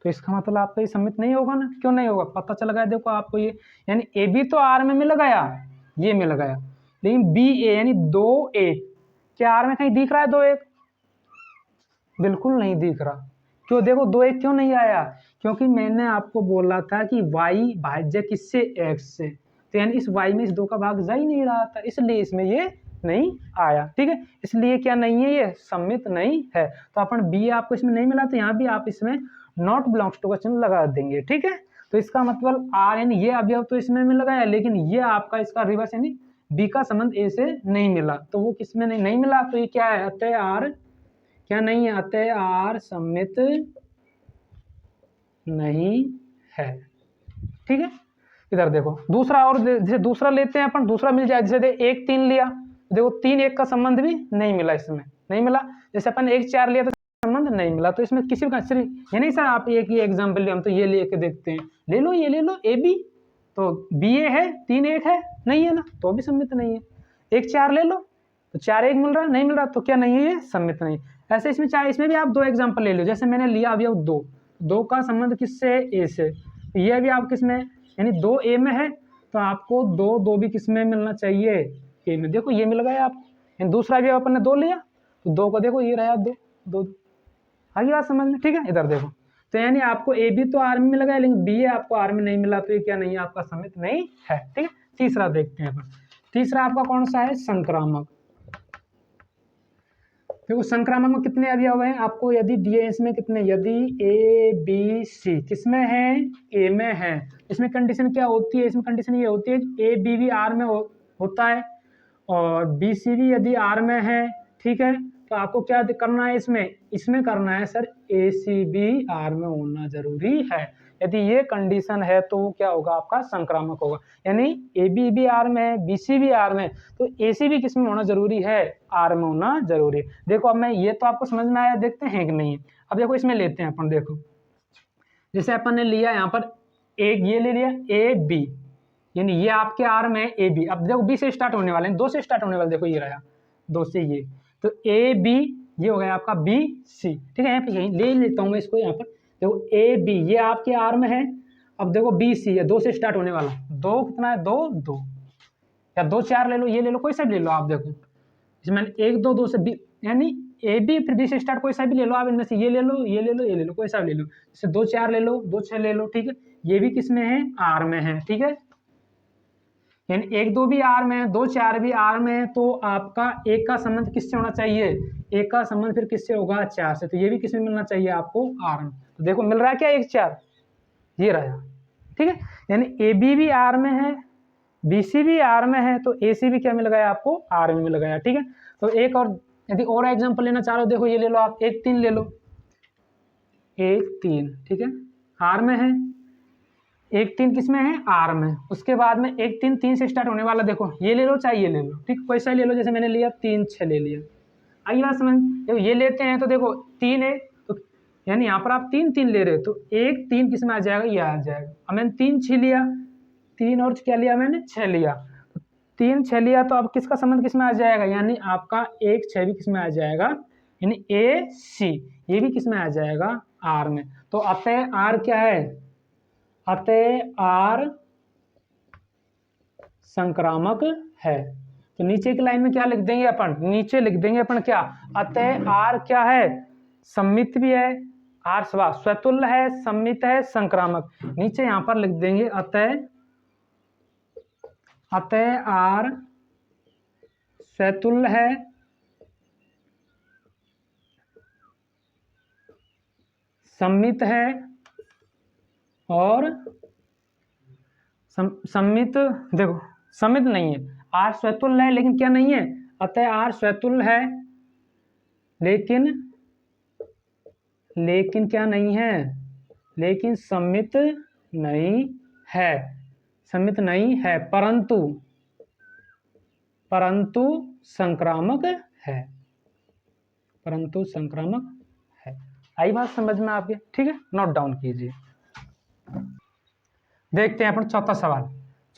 तो इसका मतलब आपका ये सम्मित नहीं होगा ना, क्यों नहीं होगा, पता चल गया देखो आपको ये, यानी ए बी तो आर में मिल गया, ये मिल गया, लेकिन बी ए यानी दो एक क्या आर में कहीं दिख रहा है दो एक, बिल्कुल नहीं दिख रहा। क्यों, देखो दो एक क्यों नहीं आया, क्योंकि मैंने आपको बोला था कि y भाज्य किससे x से, तो यानी इस y में इस दो का भाग जा ही नहीं रहा था, इसलिए इसमें ये नहीं आया, ठीक है। इसलिए क्या नहीं है, ये सम्मित नहीं है। तो अपन बी आपको इसमें नहीं मिला, तो यहाँ भी आप इसमें नॉट बिलोंग्स टू का चिन्ह लगा देंगे, ठीक है। तो इसका मतलब आर यानी ये अवयव तो इसमें मिल गया, लेकिन ये आपका इसका रिवर्स यानी बी का संबंध ए से नहीं मिला, तो वो किसमें नहीं मिला, तो ये क्या है अतः आर क्या नहीं है, अतः आर सम्मित नहीं है, ठीक है। इधर देखो दूसरा, और जैसे दूसरा लेते हैं अपन, दूसरा मिल जाए, जैसे एक तीन लिया, देखो तीन एक का संबंध भी नहीं मिला, इसमें नहीं मिला। जैसे अपन एक चार लिया तो संबंध नहीं मिला, तो इसमें किसी का सिर्फ ये नहीं सर आप एक ही एग्जाम्पल लिया, हम तो ये लेके देखते हैं, ले लो ये ले लो ए बी, तो बी ए है तीन एक है नहीं है ना, तो भी सम्मित नहीं है। एक चार ले लो तो चार एक मिल रहा नहीं मिल रहा, तो क्या नहीं है, सम्मित नहीं। ऐसे इसमें चाहे इसमें भी आप दो एग्जाम्पल ले लो, जैसे मैंने लिया अभी दो, दो का संबंध किससे है ए से, ये भी आप किसमें यानी दो ए में है, तो आपको दो दो भी किसमें मिलना चाहिए ए में, देखो ये मिल गया आप। दूसरा भी अपन ने दो लिया तो दो को देखो ये रहा दो दो, आगे बात समझ में, ठीक है। इधर देखो तो यानी आपको ए भी तो आर में मिल गया, लेकिन बी ए आपको आर में नहीं मिला, तो ये क्या नहीं है आपका सम्मित नहीं है, ठीक है। तीसरा देखते हैं अपन, तीसरा आपका कौन सा है संक्रामक। देखो संक्रामक में कितने अवयव हैं आपको यदि दिए, इसमें कितने, यदि ए बी सी किसमें है ए में है, इसमें कंडीशन क्या होती है, इसमें कंडीशन ये होती है ए बी भी आर में होता है और बी सी भी यदि आर में है, ठीक है। तो आपको क्या करना है इसमें, इसमें करना है sir A C B R में होना जरूरी है। यदि ये कंडीशन है तो क्या होगा आपका संक्रामक होगा, यानी ए बी भी आर में है बी सी भी आर में, तो ए सी भी किस में होना जरूरी है आर में होना जरूरी है। देखो अब मैं ये तो आपको समझ में आया, देखते हैं कि नहीं। अब देखो इसमें लेते हैं अपन, देखो जैसे अपन ने लिया यहाँ पर एक ये ले लिया ए बी, यानी ये आपके आर में ए बी, अब देखो बी से स्टार्ट होने वाले हैं, दो से स्टार्ट होने वाले, देखो ये रहा दो से ये, तो ए बी ये हो गया आपका बी सी, ठीक है। यहाँ पे यहीं ले लेता हूँ मैं इसको, यहाँ पर देखो ए बी ये आपके आर में है, अब देखो बी सी है दो से स्टार्ट होने वाला, दो कितना है दो दो, या दो चार ले लो, ये ले लो, कोई सा भी ले लो आप, देखो इसमें एक दो दो से बी यानी ए बी फिर बी से स्टार्ट कोई सा भी ले लो आप, इनमें से ये ले लो ये ले लो ये ले लो, कोई सा भी ले लो, जैसे दो चार ले लो दो छह ले लो, ठीक है। ये भी किस में है आर में है, ठीक है। यानी 1 2 भी आर में है, 2 4 भी आर में है, तो आपका 1 का संबंध किससे होना चाहिए, 1 का संबंध फिर किससे होगा, 4 से। तो ये भी किसमें मिलना चाहिए आपको, आर में। तो देखो मिल रहा है क्या, 1 4 ये रहा, ठीक है। यानी ए बी भी आर में है, बी सी भी आर में है, तो ए सी भी क्या मिल गया आपको, आर में मिल गया, ठीक है। तो एक और यदि और एग्जांपल लेना चाह रहे हो, देखो ये ले लो आप, 1 3 ले लो, 1 3, ठीक है, आर में है। 1 3 किस में है, आर में। उसके बाद में 1 3 3 से स्टार्ट होने वाला, देखो ये ले लो चाहे ये ले लो, ठीक, कोई सा ले लो, जैसे मैंने लिया 3 6 ले लिया। आइए बात समझ, देखो ये लेते हैं तो देखो 3 है, तो यानी यहाँ पर आप 3 3 ले रहे हो, तो 1 3 किस में आ जाएगा, ये आ जाएगा। अब मैंने 3 6 लिया, 3 और क्या लिया मैंने, 6 लिया, तो 3 6 लिया, तो अब किसका संबंध किस में आ जाएगा, यानी आपका 1 6 भी किस में आ जाएगा, यानी ए सी, ये भी किस में आ जाएगा, आर में। तो अतः आर क्या है, अतः आर संक्रामक है। तो नीचे की लाइन में क्या लिख देंगे अपन, नीचे लिख देंगे अपन क्या, अतः आर क्या है, सम्मित भी है, आर स्वतुल्य है, सम्मित है, संक्रामक। नीचे यहां पर लिख देंगे अतः आर स्वतुल्य है, सम्मित है और सम्मित, देखो सम्मित नहीं है, आर स्वतुल्य है लेकिन क्या नहीं है, अतः आर स्वतुल्य है लेकिन क्या नहीं है, लेकिन सम्मित नहीं है, सम्मित नहीं है, परंतु संक्रामक है, परंतु संक्रामक है। आई बात समझ में आपके, ठीक है, नोट डाउन कीजिए। देखते हैं अपन चौथा सवाल।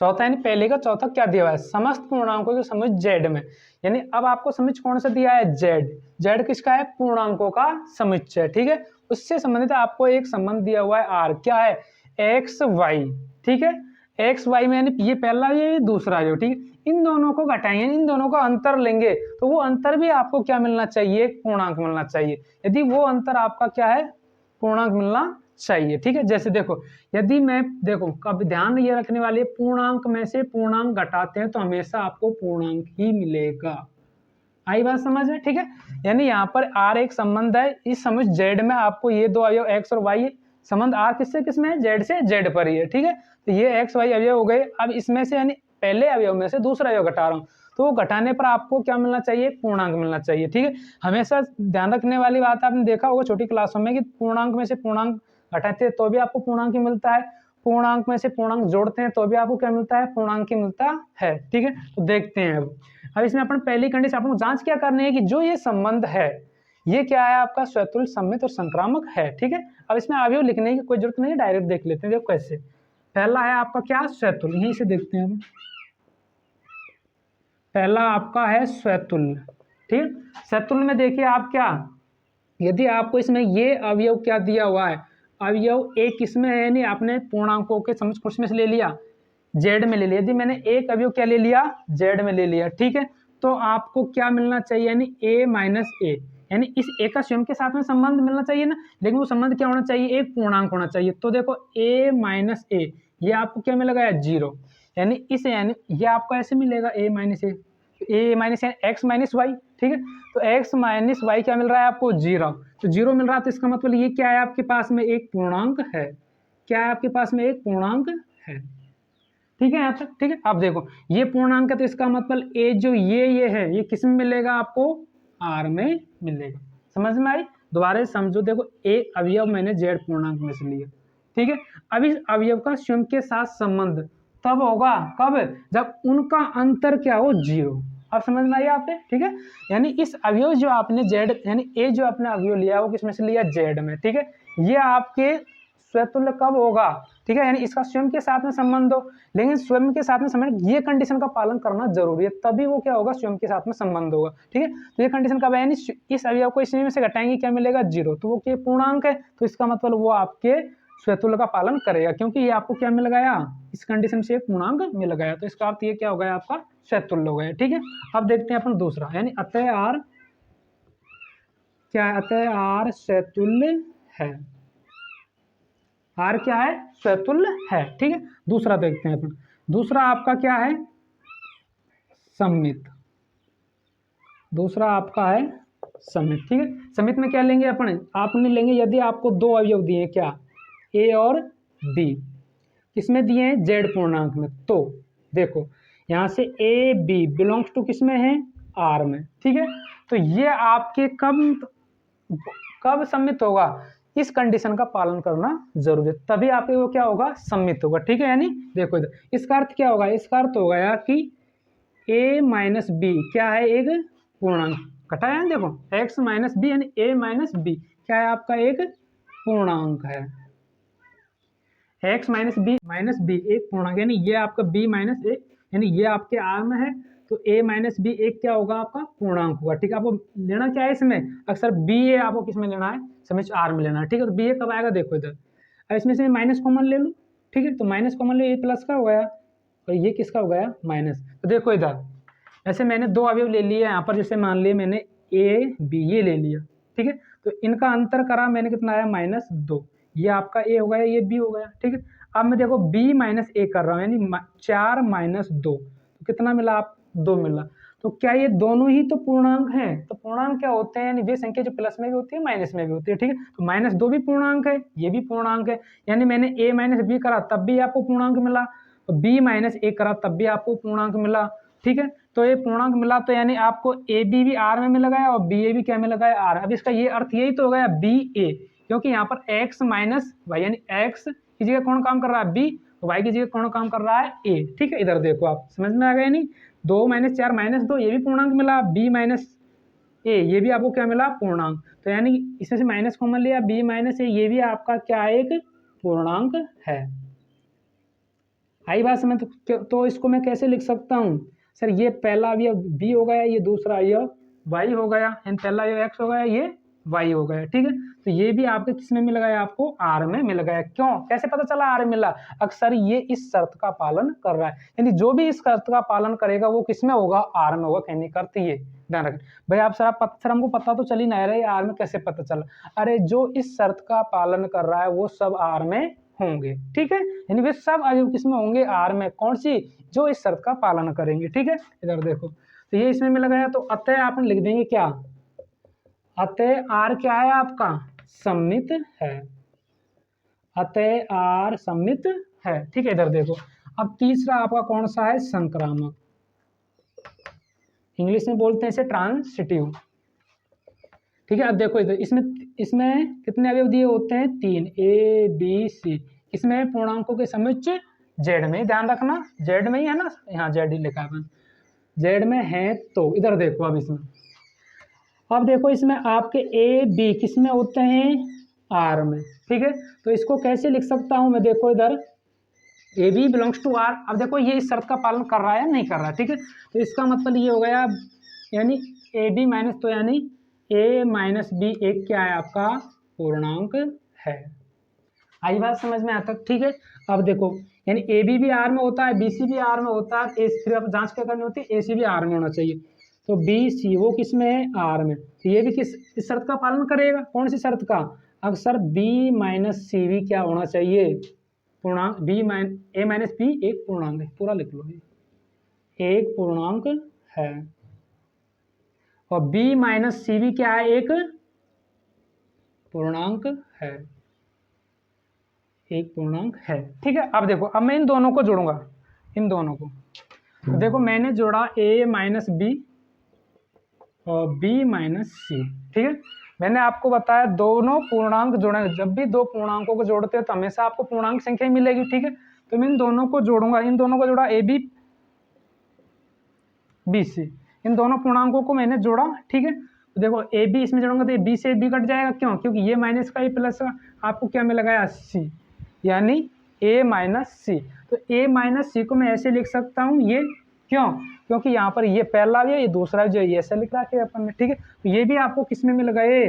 चौथा यानी पहले का चौथा क्या दिया हुआ है, समस्त पूर्णांकों के समुच्चय जेड में, यानी अब आपको समुच्चय कौन सा दिया है, जेड। जेड किसका है, पूर्णांकों का समुच्चय, ठीक है। उससे संबंधित आपको एक संबंध दिया हुआ है आर, क्या है, एक्स वाई, ठीक है। एक्स वाई में यानी ये पहला ये दूसरा जो, ठीक है, इन दोनों को घटाएंगे, इन दोनों का अंतर लेंगे, तो वो अंतर भी आपको क्या मिलना चाहिए, पूर्णांक मिलना चाहिए। यदि वो अंतर आपका क्या है, पूर्णांक मिलना चाहिए, ठीक है। जैसे देखो, यदि मैं देखो, कब ध्यान ये रखने वाले, पूर्णांक में से पूर्णांक घटाते हैं तो हमेशा आपको पूर्णांक ही मिलेगा। आई बात समझ में, ठीक है। यानी यहाँ पर आर एक संबंध है, इस समुच्चय जेड में आपको ये दो अवयव एक्स और वाई, संबंध आर किससे किसमें है, जेड से जेड पर ही है, ठीक है। तो ये एक्स वाई अवयव हो गए। अब इसमें से यानी पहले अवयव में से दूसरा अवयव घटा रहा हूँ, तो वो घटाने पर आपको क्या मिलना चाहिए, पूर्णांक मिलना चाहिए, ठीक है। हमेशा ध्यान रखने वाली बात आपने देखा होगा छोटी क्लासों में कि पूर्णांक में से पूर्णांक घटाते हैं तो भी आपको पूर्णांक ही मिलता है, पूर्णांक में से पूर्णांक जोड़ते हैं तो भी आपको क्या मिलता है, पूर्णांक ही मिलता है, ठीक है। तो देखते हैं अब इसमें अपन पहली कंडीशन आपको जांच क्या करनी है कि जो ये संबंध है ये क्या है, आपका स्वतुल्य, सम्मित और संक्रामक है, ठीक है। अब इसमें अवयव लिखने की कोई जरूरत नहीं है, डायरेक्ट देख लेते हैं। देखो कैसे, पहला है आपका क्या, स्वतुल्य, यहीं से देखते हैं हम। पहला आपका है स्वतुल्य, ठीक। स्वतुल्य में देखिए आप क्या, यदि आपको इसमें ये अवयव क्या दिया हुआ है, अवयव एक किसमें है, नहीं आपने पूर्णांकों के समुच्चय कुछ में से ले लिया, जेड में ले लिया। यदि मैंने एक अवयव क्या ले लिया, जेड में ले लिया, ठीक है। तो आपको क्या मिलना चाहिए, यानी ए माइनस ए, यानी इस ए का स्वयं के साथ में संबंध मिलना चाहिए ना, लेकिन वो संबंध क्या होना चाहिए, एक पूर्णांक होना चाहिए। तो देखो ए माइनस ए, ये आपको क्या मिलेगा, 0, यानी इस, यानी ये आपको ऐसे मिलेगा ए माइनस ए माइनस एक्स माइनस वाई, ठीक है। तो एक्स माइनस वाई क्या मिल रहा है आपको, 0। तो 0 मिल रहा है, तो इसका मतलब ये क्या है, आपके पास में एक पूर्णांक है, क्या है आपके पास में एक पूर्णांक है, ठीक है यहाँ तक, ठीक है। अब देखो ये पूर्णांक है, तो इसका मतलब ए जो ये है, ये किस में मिलेगा आपको, आर में मिलेगा। समझ में आई, दोबारा समझो, देखो ए अवयव मैंने जेड पूर्णांक में से लिया, ठीक है। अब इस अवयव का स्वयं के साथ संबंध तब होगा, कब, जब उनका अंतर क्या हो, 0। अब समझ में आइए आपने, ठीक है। यानी इस अवयव जो आपने जेड, यानी ए जो आपने अवयव लिया वो किसमें से लिया, जेड में, ठीक है। ये आपके स्वतुल्य कब होगा, ठीक है, यानी इसका स्वयं के साथ में संबंध हो, लेकिन स्वयं के साथ में संबंध, ये कंडीशन का पालन करना जरूरी है, तभी वो क्या होगा, स्वयं के साथ में संबंध होगा, ठीक है। तो ये कंडीशन कब है, यानी इस अवयव को इसमें से घटाएंगे क्या मिलेगा, 0, तो वो क्या पूर्णांक है, तो इसका मतलब वो आपके स्वतुल्य का पालन करेगा, क्योंकि ये आपको क्या मिल गया, इस कंडीशन से एक पूर्णांक मिल गया, तो इसका अर्थ ये क्या हो गया, आपका स्वतुल्य हो गया, ठीक है। अब देखते हैं अपन दूसरा, यानी अतः आर क्या है, अतः आर स्वतुल्य है, आर क्या है, स्वतुल्य है, ठीक है। दूसरा देखते हैं अपन, दूसरा आपका क्या है, सममित, दूसरा आपका है सममित। ठीक है, सममित में क्या लेंगे आपने लेंगे यदि आपको दो अवयव दिए क्या, ए और बी, किसमें दिए हैं, जेड पूर्णांक में। तो देखो यहाँ से ए बी बिलोंग्स टू किसमें है, आर में। ठीक है, तो ये आपके कब सम्मित होगा, इस कंडीशन का पालन करना जरूरी है, तभी आपके वो क्या होगा, सम्मित होगा। ठीक है, यानी देखो इधर इसका अर्थ क्या होगा, इसका अर्थ हो गया कि a माइनस बी क्या है, एक पूर्णांक घटाया है। देखो x माइनस बी यानी a माइनस बी क्या है, आपका एक पूर्णांक है। x माइनस बी एक पूर्णांक, यानी ये आपका b माइनस ए, यानी ये आपके r में है, तो a माइनस बी एक क्या होगा, आपका पूर्णांक होगा। ठीक है, आपको लेना क्या है इसमें, अक्सर बी ए आपको किस में लेना है, समीच आर में लेना है। ठीक है, तो बी ए कब आएगा, देखो इधर, अब इसमें से माइनस कॉमन ले लो। ठीक है, तो माइनस कॉमन ले, ए प्लस का हो गया और ये किसका हो गया, माइनस। तो देखो इधर ऐसे मैंने दो अवयव ले लिए यहाँ पर, जैसे मान लिए मैंने ए बी ये ले लिया। ठीक है, तो इनका अंतर करा मैंने, कितना आया, -2, ये आपका ए हो गया, ये बी हो गया। ठीक है, अब मैं देखो b माइनस ए कर रहा हूँ, यानी 4 माइनस 2, तो कितना मिला, आप 2 मिला। तो क्या ये दोनों ही तो पूर्णांक हैं, तो पूर्णांक क्या होते हैं, यानी वे संख्या जो प्लस में भी होती है माइनस में भी होती है। ठीक है, तो -2 भी पूर्णांक है, ये भी पूर्णांक है, यानी मैंने a माइनस बी करा तब भी आपको पूर्णांक मिला, तो b माइनस ए करा तब भी आपको पूर्णांक मिला। ठीक है, तो ये पूर्णांक मिला, तो यानी आपको ए बी भी आर में मिल गया और बी ए भी क्या में लगा है, आर। अब इसका ये अर्थ यही तो हो गया बी ए, क्योंकि यहाँ पर x माइनस वाई यानी x की जगह कौन काम कर रहा है, b, y की जगह कौन काम कर रहा है, a। ठीक है, इधर देखो आप समझ में आ गया, नहीं 2 माइनस 4 माइनस 2 ये भी पूर्णांक मिला, b माइनस ए ये भी आपको क्या मिला, पूर्णांक। तो यानी इसमें से माइनस कॉमन लिया, b माइनस ए ये भी आपका क्या एक पूर्णांक है। आई बात समझ, तो इसको मैं कैसे लिख सकता हूँ, सर ये पहला अवयव b हो गया, ये दूसरा अवयव y हो गया, पहला अवयव x हो गया, ये y हो गया। ठीक है, तो ये भी आपके किसमें मिल गया, आपको r में मिल गया। क्यों, कैसे पता चला r मिला, अक्सर ये इस शर्त का पालन कर रहा है, यानी जो भी इस शर्त का पालन करेगा वो किसमें होगा, r में होगा। कहने का अर्थ ये ध्यान रखें भाई आप, सर हमको पता तो चल ही नहीं रहा है r में कैसे पता चला, अरे जो इस शर्त का पालन कर रहा है वो सब r में होंगे। ठीक है, यानी वे सब अवयव किसमें होंगे, आर में। कौन सी, जो इस शर्त का पालन करेंगे। ठीक है, इधर देखो, तो ये इसमें मिल गया, तो अतः आपने लिख देंगे क्या, अतः आर क्या है आपका, सम्मित है, अतः आर सम्मित है। ठीक है, इधर देखो, अब तीसरा आपका कौन सा है, संक्रामक, इंग्लिश में बोलते हैं इसे ट्रांसिटिव। ठीक है, अब देखो इधर इसमें कितने अवयव दिए होते हैं, 3, ए बी सी, इसमें पूर्णांकों के समुच्चय जेड में, ध्यान रखना जेड में ही है ना, यहाँ जेड ही लिखा है, जेड में है। तो इधर देखो अब देखो इसमें आपके ए बी किसमें होते हैं, आर में। ठीक है, तो इसको कैसे लिख सकता हूँ मैं, देखो इधर A B belongs to R. अब देखो ये इस शर्त का पालन कर रहा है या नहीं कर रहा है। ठीक है, तो इसका मतलब ये हो गया, यानी ए बी माइनस, तो यानी ए माइनस बी एक क्या है, आपका पूर्णांक है। आई बात समझ में आता। ठीक है, अब देखो यानी ए बी भी आर में होता है, बी सी भी आर में होता है, फिर अब जांच क्या करनी होती है, ए सी भी आर में होना चाहिए। तो बी सी वो किस में है, आर में, तो ये भी किस इस शर्त का पालन करेगा, कौन सी शर्त का, अक्सर बी माइनस सी भी क्या होना चाहिए, पूर्णांक, बी माइनस ए माइनस बी एक पूर्णांक है, पूरा लिख लो, एक पूर्णांक है, और b माइनस सी भी क्या है, एक पूर्णांक है, एक पूर्णांक है। ठीक है, अब देखो, अब मैं इन दोनों को जोड़ूंगा, इन दोनों को, तो देखो मैंने जोड़ा a माइनस बी और b माइनस सी। ठीक है, मैंने आपको बताया दोनों पूर्णांक जोड़े, जब भी दो पूर्णांकों को जोड़ते हैं तो हमेशा आपको पूर्णांक संख्या ही मिलेगी। ठीक है, तो मैं इन दोनों को जोड़ूंगा, इन दोनों को जोड़ा ए बी बी सी, इन दोनों पूर्णांकों को मैंने जोड़ा। ठीक है, तो देखो ए बी इसमें जोड़ूंगा तो बी से बी कट जाएगा, क्यों, क्योंकि ये माइनस का ये प्लस का, आपको क्या मिल गया, सी, यानी ए माइनस सी। तो ए माइनस सी को मैं ऐसे लिख सकता हूँ, ये क्यों, क्योंकि यहाँ पर ये पहला भी है, ये दूसरा जो है, ये ऐसे लिख रखा है अपन ने। ठीक है, तो ये भी आपको किस में मिल गए,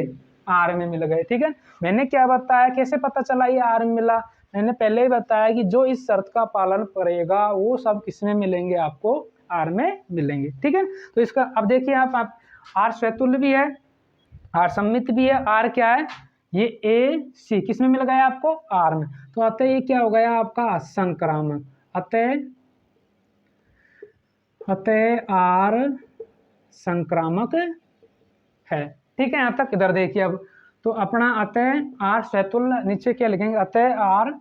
आर में मिल गए। ठीक है, मैंने क्या बताया, कैसे पता चला ये आर में मिला, मैंने पहले ही बताया कि जो इस शर्त का पालन करेगा वो सब किस में मिलेंगे, आपको आर में मिलेंगे। ठीक है, तो इसका अब देखिए आप आर स्वतुल्य भी है, आर सम्मित भी है, आर क्या है, ये ए सी किस में मिल गया आपको, आर में। तो अतः ये क्या हो गया आपका संक्रामक, अतः अतः आर संक्रामक है। ठीक है, यहाँ तक इधर देखिए। अब तो अपना अतः आर स्वतुल्य, नीचे क्या लिखेंगे, अतः आर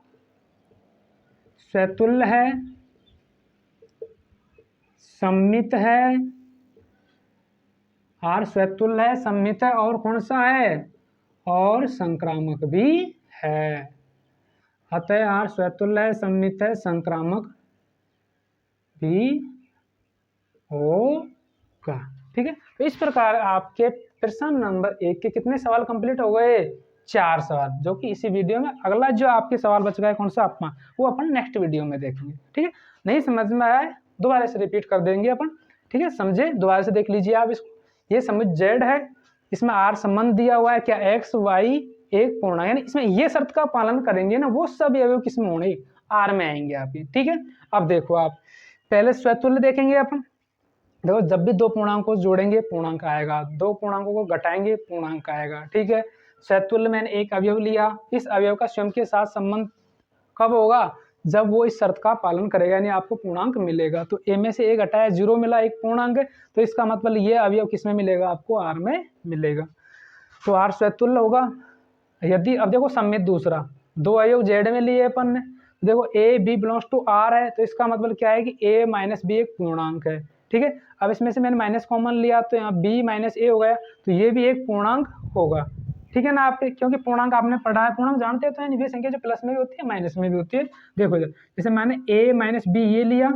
स्वतुल्य है, सम्मित है, आर स्वतुल्य है, सम्मित है, और कौन सा है, और संक्रामक भी है। अतः आर स्वतुल्य है, सम्मित है, संक्रामक भी होगा। ठीक है, तो इस प्रकार आपके प्रश्न नंबर 1 के कितने सवाल कंप्लीट हो गए, 4 सवाल, जो कि इसी वीडियो में अगला जो आपके सवाल बच गया कौन सा अपना, वो अपन नेक्स्ट वीडियो में देखेंगे। ठीक है, नहीं समझ में आया दोबारा से रिपीट कर देंगे अपन। ठीक है, समझे, दोबारा से देख लीजिए आप इसको। ये समझ जेड है, इसमें आर संबंध दिया हुआ है, क्या एक्स वाई एक पूर्णांक, यानी इसमें ये शर्त का पालन करेंगे ना, वो सब अवयव किसमें होंगे, आर में आएंगे आपके। ठीक है, अब देखो आप पहले स्वतुल्य देखेंगे अपन। देखो जब भी दो पूर्णांक को जोड़ेंगे पूर्णांक आएगा, दो पूर्णांकों को घटाएंगे पूर्णांक आएगा। ठीक है, स्वतुल्य मैंने एक अवयव लिया, इस अवयव का स्वयं के साथ संबंध कब होगा, जब वो इस शर्त का पालन करेगा, यानी आपको पूर्णांक मिलेगा। तो ए में से ए घटाया 0 मिला, एक पूर्णांक है, तो इसका मतलब ये अवयव किसमें मिलेगा, आपको आर में मिलेगा। तो आर स्वतुल्य होगा। यदि अब देखो सम्मित दूसरा, दो अवयव जेड में लिए अपन ने, देखो A B belongs to R है, तो इसका मतलब क्या है कि ए माइनस बी एक पूर्णांक है। ठीक है, अब इसमें से मैंने माइनस कॉमन लिया, तो यहाँ बी माइनस ए हो गया, तो ये भी एक पूर्णांक होगा। ठीक है ना आपके, क्योंकि पूर्णांक आपने पढ़ा है, पूर्णांक जानते हो तो है, वे संख्या जो प्लस में भी होती है माइनस में भी होती है। देखो इधर जैसे मैंने ए माइनस बी ये लिया,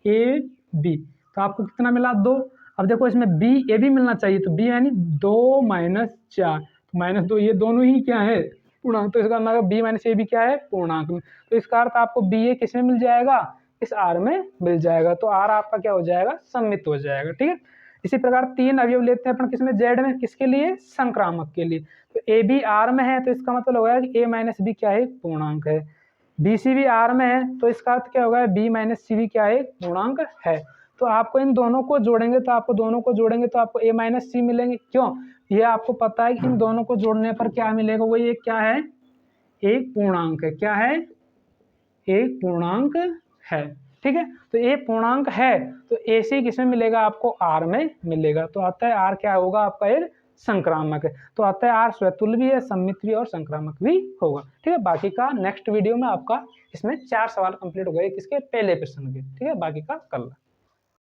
ए बी, तो आपको कितना मिला, 2। अब देखो इसमें बी ए भी मिलना चाहिए, तो बी यानी 2 माइनस 4, तो -2, ये दोनों ही क्या है, पूर्णांक, तो इसका मतलब बी माइनस ए भी क्या है, पूर्णांक में। तो इसका अर्थ आपको बी ए किस में मिल जाएगा, इस आर में मिल जाएगा। तो आर आपका क्या हो जाएगा, सम्मित हो जाएगा। ठीक है, इसी प्रकार 3 अवयव लेते हैं अपन किसमें, जेड में, किसके लिए, संक्रामक के लिए। तो ए बी आर में है, तो इसका मतलब होगा कि ए माइनस बी क्या है, पूर्णांक है। बी सी भी आर में है, तो इसका अर्थ क्या होगा, बी माइनस सी भी क्या है, पूर्णांक है। तो आपको इन दोनों को जोड़ेंगे, तो आपको ए माइनस सी मिलेंगे। क्यों, ये आपको पता है कि इन दोनों को जोड़ने पर क्या मिलेगा, वो ये क्या है, एक पूर्णांक है। क्या है, एक पूर्णांक है। ठीक है, तो ये पूर्णांक है, तो ए सी किसमें मिलेगा, आपको आर में मिलेगा। तो अतः आर क्या होगा, आपका एक संक्रामक है। तो अतः आर स्वतुल्य भी है, सम्मित भी और संक्रामक भी होगा। ठीक है, बाकी का नेक्स्ट वीडियो में आपका इसमें 4 सवाल कंप्लीट हो गए, किसके, पहले प्रश्न के। ठीक है, बाकी का कल।